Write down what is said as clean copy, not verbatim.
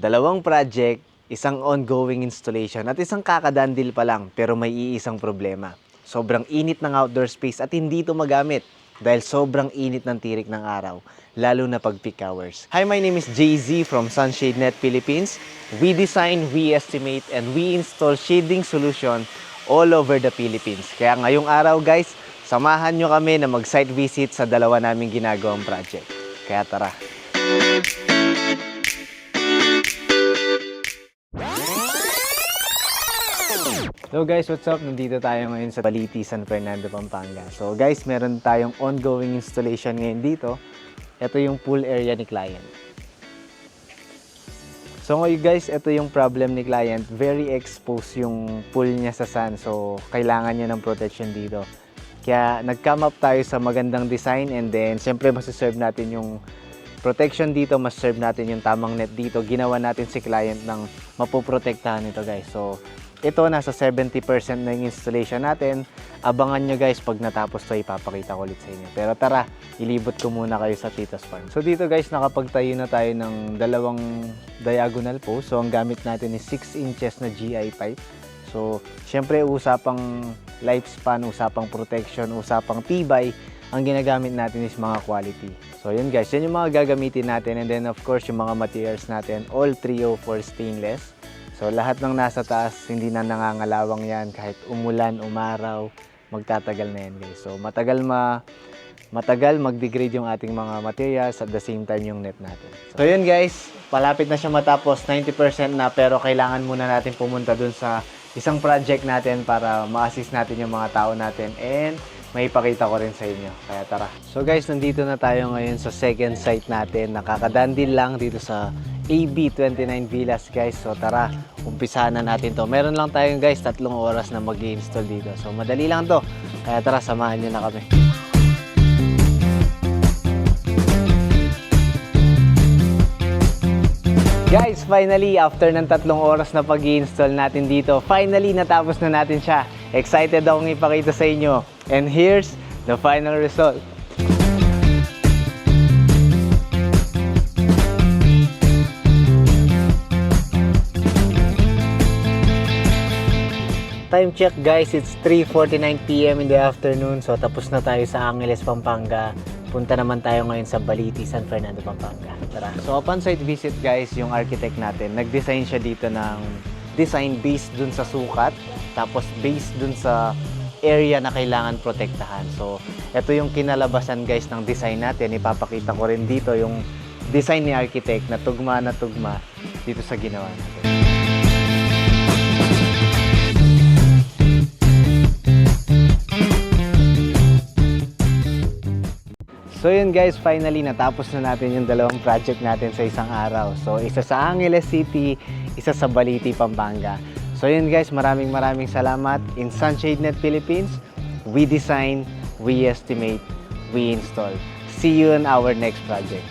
Dalawang project, isang ongoing installation at isang kakadandil pa lang pero may iisang problema. Sobrang init ng outdoor space at hindi ito magamit dahil sobrang init ng tirik ng araw, lalo na pag peak hours. Hi, my name is JZ from Sunshade Net Philippines. We design, we estimate, and we install shading solution all over the Philippines. Kaya ngayong araw guys, samahan nyo kami na mag-site visit sa dalawa naming ginagawang project. Kaya tara! So guys, what's up? Nandito tayo ngayon sa Baliti, San Fernando, Pampanga. So guys, meron tayong ongoing installation ngayon dito. Ito yung pool area ni client. So ngayon guys, ito yung problem ni client. Very exposed yung pool niya sa sun. So kailangan niya ng protection dito. Kaya nag-come up tayo sa magandang design and then siyempre masiserve natin yung protection dito, mas-serve natin yung tamang net dito. Ginawa natin si client ng mapoprotektahan ito guys. So ito, nasa 70% na yung installation natin. Abangan nyo guys, pag natapos to, ipapakita ko ulit sa inyo. Pero tara, ilibot ko muna kayo sa Tito's Farm. So dito guys, nakapagtayo na tayo ng dalawang diagonal post. So ang gamit natin is 6 inches na GI pipe. So syempre, usapang lifespan, usapang protection, usapang tibay, ang ginagamit natin is mga quality. So yun guys, yan yung mga gagamitin natin. And then of course, yung mga materials natin, all 304 stainless. So lahat ng nasa taas, hindi na nangangalawang yan. Kahit umulan, umaraw, magtatagal na yan guys. So matagal mag-degrade yung ating mga materials at the same time yung net natin. So yun guys, palapit na siya matapos, 90% na, pero kailangan muna natin pumunta dun sa isang project natin para ma-assist natin yung mga tao natin and may ipakita ko rin sa inyo. Kaya tara. So guys, nandito na tayo ngayon sa second site natin. Nakakadandil lang dito sa AB29 Villas guys. So tara, umpisahan na natin to. Meron lang tayong guys 3 oras na mag-i-install dito. So madali lang to. Kaya tara, samahan nyo na kami. Guys, finally, after ng 3 oras na pag-i-install natin dito, finally natapos na natin siya. Excited akong ipakita sa inyo. And here's the final result. Time check guys, it's 3:49 PM in the afternoon. So tapos na tayo sa Angeles, Pampanga. Punta naman tayo ngayon sa Baliti, San Fernando, Pampanga. Tara. So upon site visit guys, yung architect natin, nag-design siya dito ng design based dun sa sukat, tapos based dun sa area na kailangan protektahan. So ito yung kinalabasan guys ng design natin. Ipapakita ko rin dito yung design ni architect na tugma dito sa ginawa natin. So yun guys, finally natapos na natin yung dalawang project natin sa isang araw. So isa sa Angeles City, isa sa Baliti, Pampanga. So yun guys, maraming salamat. In Sunshade Net Philippines, we design, we estimate, we install. See you in our next project.